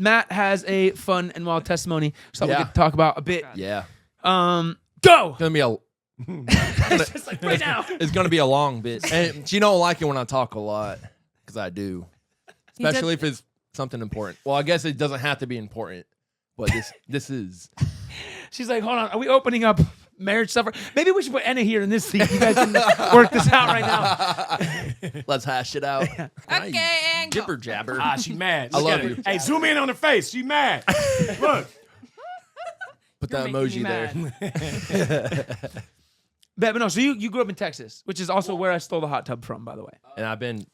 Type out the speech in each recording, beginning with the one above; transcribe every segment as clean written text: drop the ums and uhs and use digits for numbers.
Matt has a fun and wild testimony. So we could talk about a bit. Yeah. Go. It's gonna be a. It's just like right now. It's gonna be a long bit, and she don't like it when I talk a lot, because I do, especially if it's something important. Well, I guess it doesn't have to be important, but this is. She's like, hold on, are we opening up marriage stuff? Maybe we should put Anna here in this seat. You guys can work this out right now. Let's hash it out. Okay, and Jibber jabber. Ah, she mad. I Look love at her. you. Hey, zoom in on her face. She mad. Look. Put You're that making emoji me there. But no, so you grew up in Texas, which is also where I stole the hot tub from, by the way. And I've been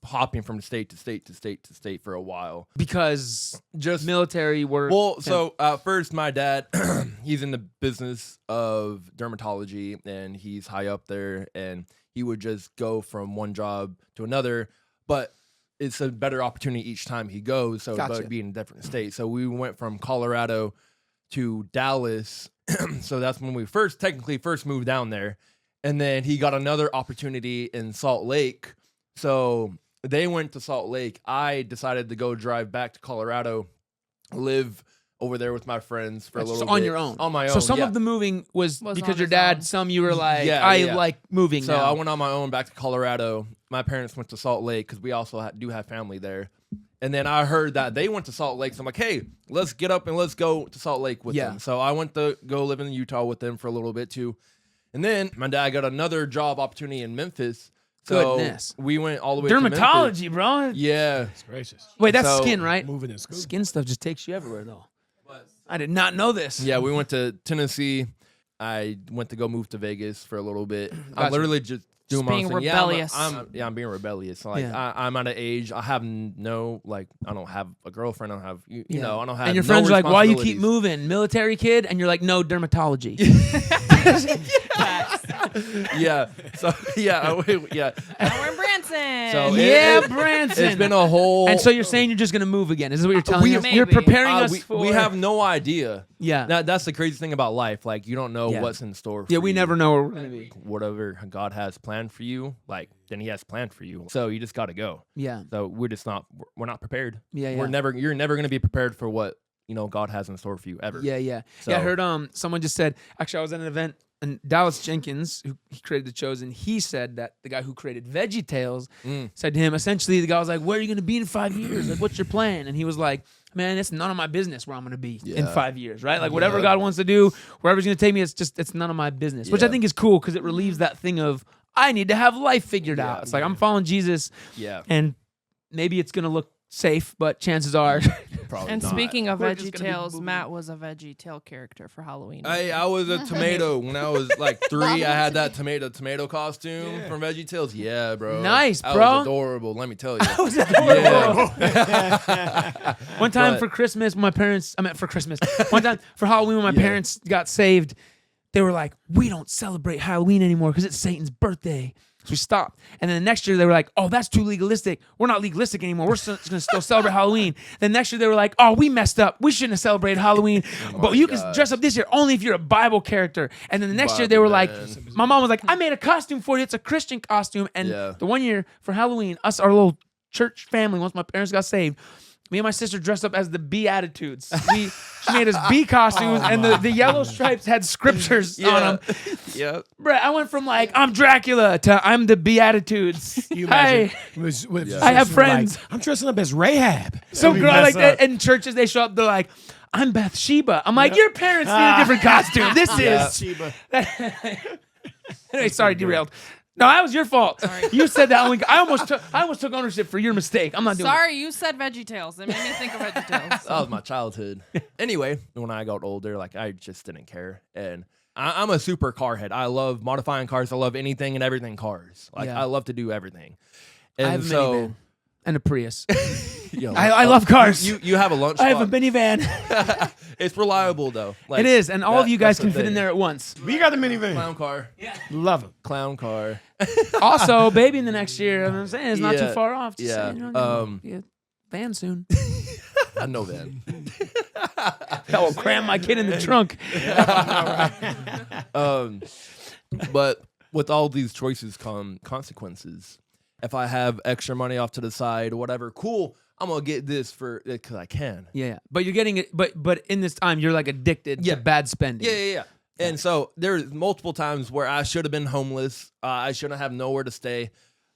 hopping from state to state to state to state for a while. Because Just military work. Well, so first, my dad, he's in the business of dermatology, and he's high up there, and he would just go from one job to another, but it's a better opportunity each time he goes, so Gotcha. but being in a different state. So we went from Colorado to Dallas, so that's when we first moved down there, and then he got another opportunity in Salt Lake, so they went to Salt Lake. I decided to go drive back to Colorado, live over there with my friends for a little bit. on your own. On my own. So some yeah. of the moving was Was because on your his dad, own. some you were like, Yeah, I yeah. like moving So now. I went on my own back to Colorado. My parents went to Salt Lake because we also do have family there. And then I heard that they went to Salt Lake. So I'm like, hey, let's get up and let's go to Salt Lake with them. So I went to go live in Utah with them for a little bit too. And then my dad got another job opportunity in Memphis. So Goodness. we went all the way to Memphis. Dermatology, bro. Yeah. It's gracious. Wait, that's So- skin, right? Moving in school. Skin stuff just takes you everywhere, though. I did not know this. Yeah, we went to Tennessee. I went to go move to Vegas for a little bit. Gotcha. I'm literally just doing my being own thing. rebellious. Yeah, I'm being rebellious. Like Yeah. I'm at an age. I have no like. I don't have a girlfriend. I don't have you know. I don't have. And your no friends are like, why you keep responsibilities." moving? Military kid? And you're like, no, dermatology. Yeah. So yeah, yeah. now we're in Branson. So yeah, it- Branson. It's been a whole. And so you're saying you're just going to move again. Is this what you're telling us? Maybe. You're preparing us we, for... we have no idea. Yeah. That's the crazy thing about life. Like you don't know Yeah. what's in store. For Yeah, we you. never know where we're going to be. Whatever God has planned for you, like then He has planned for you. So you just got to go. Yeah. So we're just not. We're not prepared. Yeah, We're yeah. never. You're never going to be prepared for what God has in store for you ever. Yeah, yeah. So- Yeah, I heard someone just said, actually, I was at an event, and Dallas Jenkins, who he created The Chosen, he said that the guy who created Veggie Tales said to him, essentially, the guy was like, where are you going to be in 5 years? Like, what's your plan? And he was like, man, it's none of my business where I'm going to be in Yeah. 5 years, right? Like, whatever God wants to do, wherever he's going to take me, it's none of my business, which I Yeah. think is cool because it relieves that thing of, I need to have life figured out. It's like, I'm following Jesus, Yeah. and maybe it's going to look safe, but chances are... Probably and not. speaking of We're just Veggie gonna be Tales, moving. Matt was a Veggie Tale character for Halloween. I was a tomato when I was like 3. I had that tomato costume from Veggie Tales. Yeah, bro. Nice, That bro. was adorable. Let me tell you. was adorable. Yeah. One time But- for Christmas, for Christmas. One time for Halloween when my Yeah. parents got saved, they were like, we don't celebrate Halloween anymore because it's Satan's birthday. So we stopped. And then the next year they were like, oh, that's too legalistic. We're not legalistic anymore. We're going to still celebrate Halloween. Then next year they were like, oh, we messed up. We shouldn't have celebrated Halloween. But you can dress up this year only if you're a Bible character. And then the next year they were like, Bible my mom was like, I made a costume for you. It's a Christian costume. And Yeah. the one year for Halloween, our little church family, once my parents got saved, me and my sister dressed up as the Beatitudes. She made us bee costumes, and the yellow stripes had scriptures on them. Yeah. Bruh, I went from like, I'm Dracula to I'm the Beatitudes. You Hey, imagine? I have friends. Like, I'm dressing up as Rahab. some That'd be girl like messed that up. in churches, they show up, they're like, I'm Bathsheba. I'm like, your parents need a different costume. This is. Sheba. Anyway, sorry, derailed. No, that was your fault. You said that. I almost took ownership for your mistake. I'm not doing it. Sorry, you said Veggie Tales. It made me think of Veggie Tales. That was my childhood. Anyway, when I got older, like I just didn't care. And I'm a super car head. I love modifying cars. I love anything and everything cars. Like Yeah. I love to do everything. And I have a so minivan and a Prius. you know, I love cars. You have a lunch I have a spot. minivan. It's reliable though. Like, It is, and all of you guys that's can the fit in thing. there at once. We got the minivan. Clown car. Love him. Clown car. Also, baby, in the next year, I'm saying it's not too Yeah. far off. Just Yeah. saying, you know, be a van soon. I know that. I will cram my kid in the trunk. But with all these choices come consequences. If I have extra money off to the side, whatever, cool. I'm gonna get this for because I can. Yeah. But you're getting it. But in this time, you're like addicted Yeah. to bad spending. Yeah. And so there's multiple times where I should have been homeless. I shouldn't have nowhere to stay.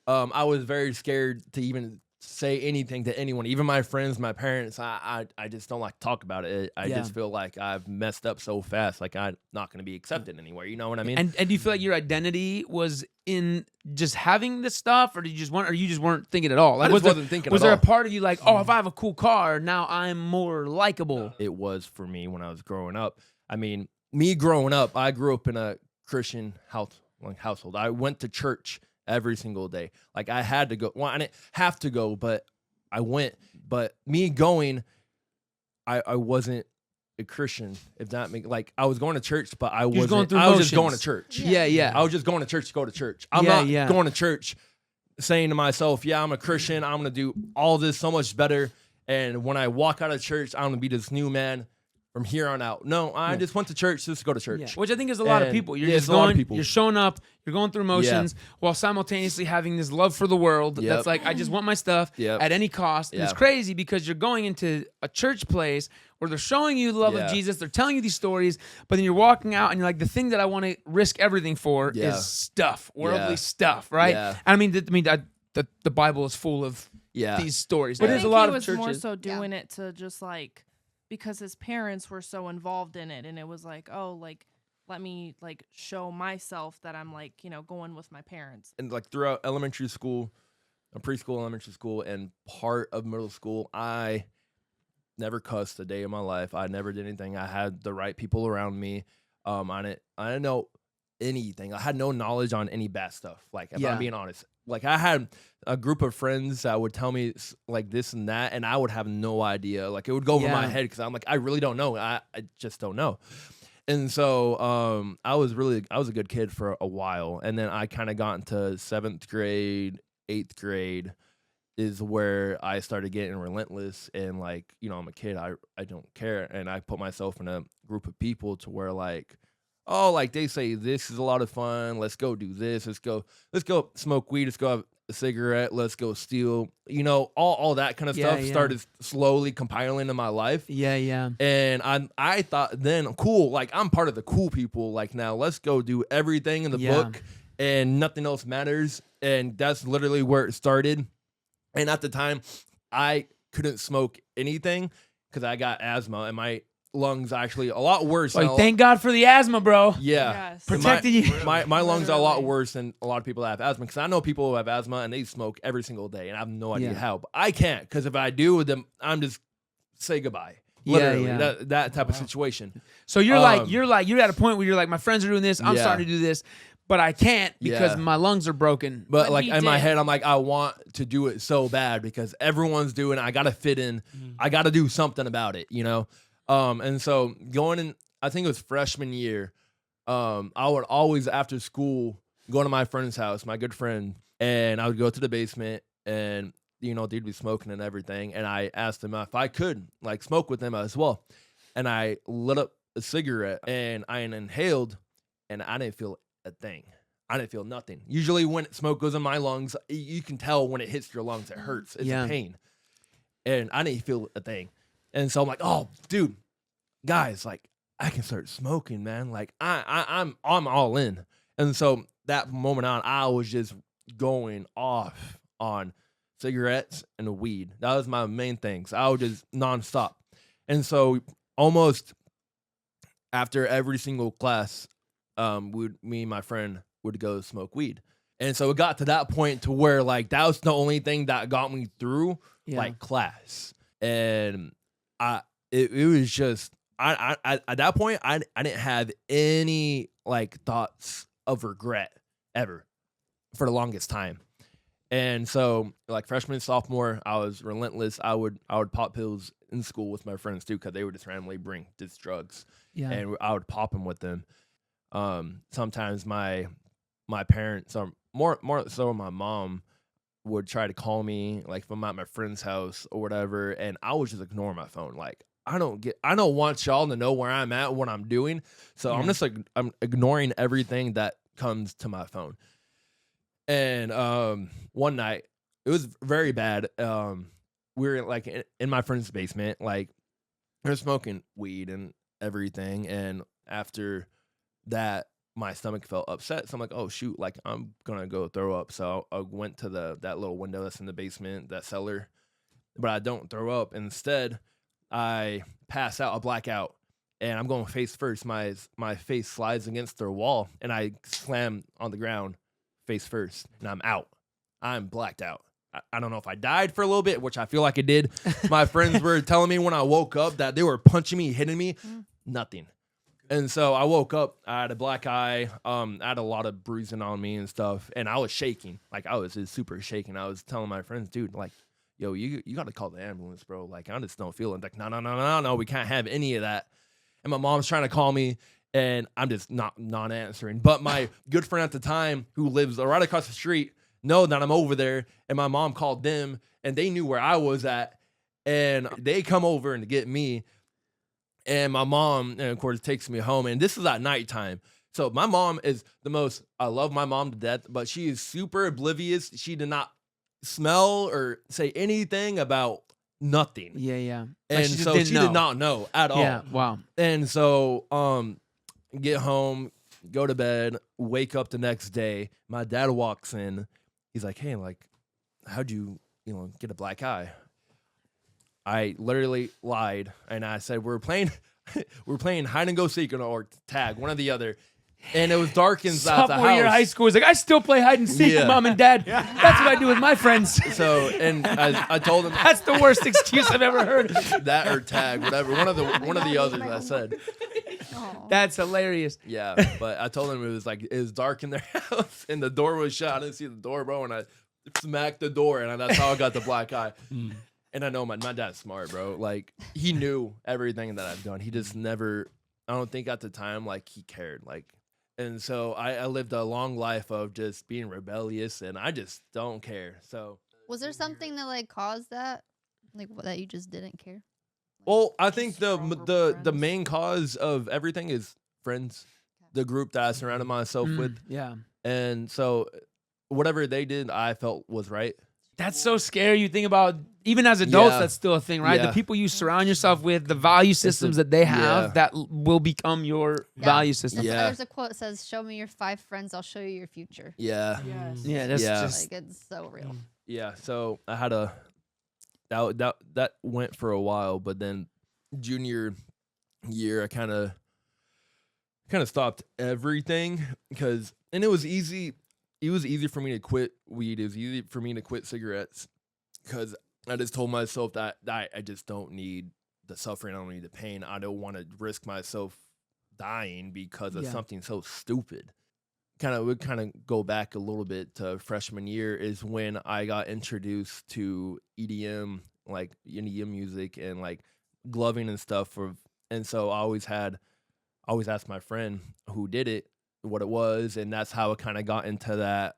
I was very scared to even say anything to anyone, even my friends, my parents. I just don't like to talk about it. I Yeah. just feel like I've messed up so fast. Like I'm not going to be accepted anywhere. You know what I mean? And do you feel like your identity was in just having this stuff, or did you just want, or you just weren't thinking at all? I Like, just wasn't thinking was at there all. a part of you like, oh, if I have a cool car, now I'm more likable? It was for me when I was growing up. I mean, me growing up, I grew up in a Christian household. I went to church every single day. Like I had to go. Well, I didn't have to go, but I went. But me going, I wasn't a Christian. If that make like I was going to church, but I was wasn't. going through I was just going to motions. church. Yeah. I was just going to church to go to church. I'm Yeah, not yeah. going to church saying to myself, yeah, I'm a Christian. I'm going to do all this so much better. And when I walk out of church, I'm going to be this new man from here on out. No, I just went to church just to go to church. Yeah, which I think is a lot of And, people. You're yeah, just it's a lot of going, people. you're showing up, you're going through motions while simultaneously having this love for the world. Yep. That's like, I just want my stuff Yep. at any cost. And it's Yep. crazy because you're going into a church place where they're showing you the love of Yeah. Jesus. They're telling you these stories, but then you're walking out and you're like, the thing that I want to risk everything for Yeah. is stuff, worldly Yeah. stuff, right? Yeah. And the Bible is full of Yeah. these stories. I But there's a think lot he of was more churches. so doing it to just like because his parents were so involved in it, and it was like, oh, like let me like show myself that I'm like going with my parents. And like throughout elementary school, preschool, elementary school, and part of middle school, I never cussed a day in my life. I never did anything. I had the right people around me. I didn't know anything. I had no knowledge on any bad stuff. Like if Yeah. I'm being honest, like I had a group of friends that would tell me like this and that, and I would have no idea. Like it would go over my Yeah. head because I'm like, I really don't know. I just don't know. And so I was a good kid for a while, and then I kind of got into 7th grade, 8th grade is where I started getting relentless, and like I'm a kid, I don't care, and I put myself in a group of people to where like, oh, like they say this is a lot of fun, let's go do this, let's go smoke weed, let's go have a cigarette, let's go steal, all that kind of Yeah, stuff yeah. started slowly compiling in my life. Yeah. And I thought then, cool, like I'm part of the cool people. Like now, let's go do everything in the Yeah. book, and nothing else matters. And that's literally where it started. And at the time, I couldn't smoke anything because I got asthma, and my lungs actually a lot worse. Like, than thank God for the asthma, bro. yeah. Yes. Protected you. My lungs are a lot Literally. worse than a lot of people that have asthma, because I know people who have asthma and they smoke every single day, and I have no idea Yeah. how. But I can't, because if I do with them, I'm just say goodbye. Yeah, Literally, yeah. that type of situation. So you're Um, you're at a point where you're like, my friends are doing this, I'm Yeah. starting to do this, but I can't because Yeah. my lungs are broken. But But like he in my did. head, I'm like, I want to do it so bad because everyone's doing it. I gotta fit in. I gotta do something about it, And so going in, I think it was freshman year, I would always after school go to my friend's house, my good friend, and I would go to the basement, and they'd be smoking and everything. And I asked them if I could like smoke with them as well. And I lit up a cigarette and I inhaled, and I didn't feel a thing. I didn't feel nothing. Usually when smoke goes in my lungs, you can tell when it hits your lungs, it hurts. It's Yeah. a pain. And I didn't feel a thing. And so I'm like, oh, dude, guys, like I can start smoking, man. Like I'm all in. And so that moment on, I was just going off on cigarettes and weed. That was my main thing. So I was just nonstop. And so almost after every single class, me and my friend would go smoke weed. And so it got to that point to where like that was the only thing that got me through Yeah. like class. And it was just I at that point I didn't have any like thoughts of regret ever for the longest time. And so like freshman and sophomore, I was relentless. I would pop pills in school with my friends too, because they would just randomly bring these drugs, Yeah. and I would pop them with them. Sometimes my parents, or more so my mom, would try to call me like if I'm at my friend's house or whatever, and I would just ignore my phone. Like I don't want y'all to know where I'm at, what I'm doing. So Yeah. I'm just like I'm ignoring everything that comes to my phone. And one night, it was very bad. we were like in my friend's basement, like they're smoking weed and everything. And after that, my stomach felt upset. So I'm like, oh shoot, like I'm gonna go throw up. So I went to that little window that's in the basement, that cellar, but I don't throw up. Instead, I pass out, I black out, and I'm going face first. My face slides against their wall, and I slam on the ground face first, and I'm out. I'm blacked out. I don't know if I died for a little bit, which I feel like I did. My friends were telling me when I woke up that they were punching me, hitting me, nothing. And so I woke up, I had a black eye, I had a lot of bruising on me and stuff, and I was shaking. Like, I was just super shaking. I was telling my friends, dude, like, yo, you got to call the ambulance, bro. Like, I just don't feel it. Like, no, we can't have any of that. And my mom's trying to call me, and I'm just not answering. But my good friend at the time, who lives right across the street, know that I'm over there, and my mom called them, and they knew where I was at, and they come over and get me, and my mom, and of course, takes me home, and this is at nighttime. So my mom is I love my mom to death, but she is super oblivious. She did not smell or say anything about nothing. Yeah. And she just so didn't she know. did not know at all. Yeah. Wow. And so, get home, go to bed, wake up the next day. My dad walks in. He's like, hey, like, how'd you get a black eye? I literally lied. And I said, we're playing hide and go seek or tag, one or the other. And it was dark inside the Sophomore year of high house. school was like, I still play hide and seek, Yeah. Mom and Dad. That's what I do with my friends. So, and I told him That's the worst excuse I've ever heard. that or tag, whatever. One of the others I said. Oh. That's hilarious. Yeah, but I told him it was dark in their house and the door was shut. I didn't see the door, bro, and I smacked the door, and that's how I got the black eye. And I know my dad's smart, bro. Like, he knew everything that I've done. He just never, I don't think at the time, like, he cared. Like, and so I lived a long life of just being rebellious, and I just don't care. So, Was there something that like caused that, like that you just didn't care? well, I think stronger the friends. main cause of everything is friends, the group that I surrounded myself with. Yeah. And so whatever they did, I felt was right. That's so scary. You think about, even as adults, Yeah. that's still a thing, right? The Yeah. people you surround yourself with, the value systems that they have, yeah. that will become your Yeah. value system. Yeah. There's a quote that says, "Show me your 5 friends, I'll show you your future." Yeah. Yes. Yeah, that's Yeah. just Like it's so real. Yeah. So I had that went for a while, but then junior year I kind of stopped everything and it was easy. It was easy for me to quit weed. It was easy for me to quit cigarettes because I just told myself that I just don't need the suffering. I don't need the pain. I don't want to risk myself dying because of Yeah. something so stupid. Would go back a little bit to freshman year is when I got introduced to EDM, like EDM music and like gloving and stuff. And so I always asked my friend who did it what it was, and that's how it kind of got into that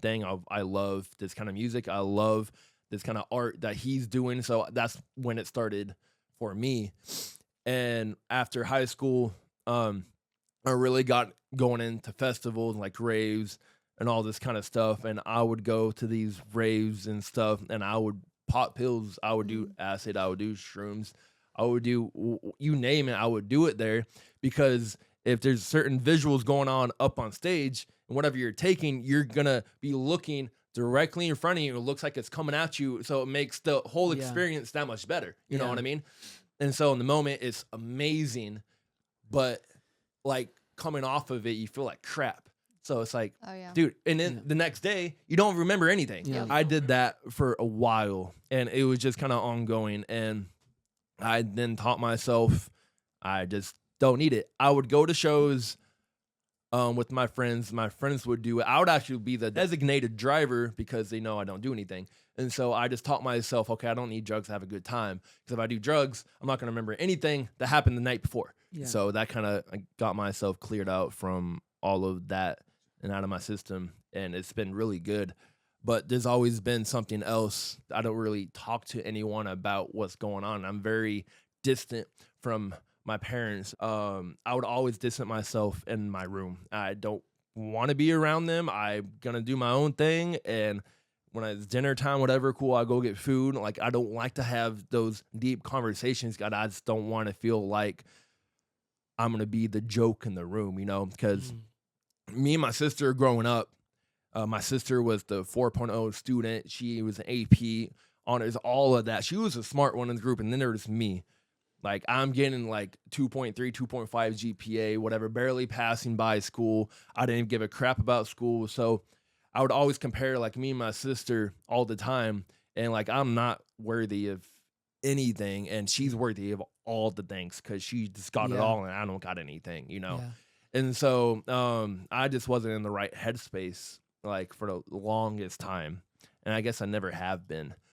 thing of I love this kind of music. I love this kind of art that he's doing. So that's when it started for me. And after high school, I really got going into festivals like raves and all this kind of stuff. And I would go to these raves and stuff, and I would pop pills. I would do acid. I would do shrooms. I would do, you name it, I would do it there, because if there's certain visuals going on up on stage and whatever you're taking, you're going to be looking directly in front of you. It looks like it's coming at you. So it makes the whole Yeah. experience that much better. You know Yeah. what I mean? And so in the moment, it's amazing. But like coming off of it, you feel like crap. So it's like, Oh yeah. dude, and then Yeah. the next day, you don't remember anything. Yeah. I did that for a while, and it was just kind of ongoing. And I then taught myself, I just don't need it. I would go to shows with my friends. My friends would do it. I would actually be the designated driver because they know I don't do anything. And so I just taught myself, okay, I don't need drugs to have a good time. Because if I do drugs, I'm not going to remember anything that happened the night before. Yeah. So that kind of got myself cleared out from all of that and out of my system. And it's been really good. But there's always been something else. I don't really talk to anyone about what's going on. I'm very distant from my parents. I would always distance myself in my room. I don't want to be around them. I'm going to do my own thing. And when it's dinner time, whatever, cool, I go get food. Like, I don't like to have those deep conversations. God, I just don't want to feel like I'm going to be the joke in the room, because me and my sister growing up, my sister was the 4.0 student. She was an AP, honors, all of that. She was a smart one in the group, and then there was me. Like, I'm getting like 2.3, 2.5 GPA, whatever, barely passing by school. I didn't give a crap about school. So I would always compare like me and my sister all the time. And like, I'm not worthy of anything, and she's worthy of all the things because she just got it Yeah. all and I don't got anything, Yeah. And so I just wasn't in the right headspace like for the longest time. And I guess I never have been.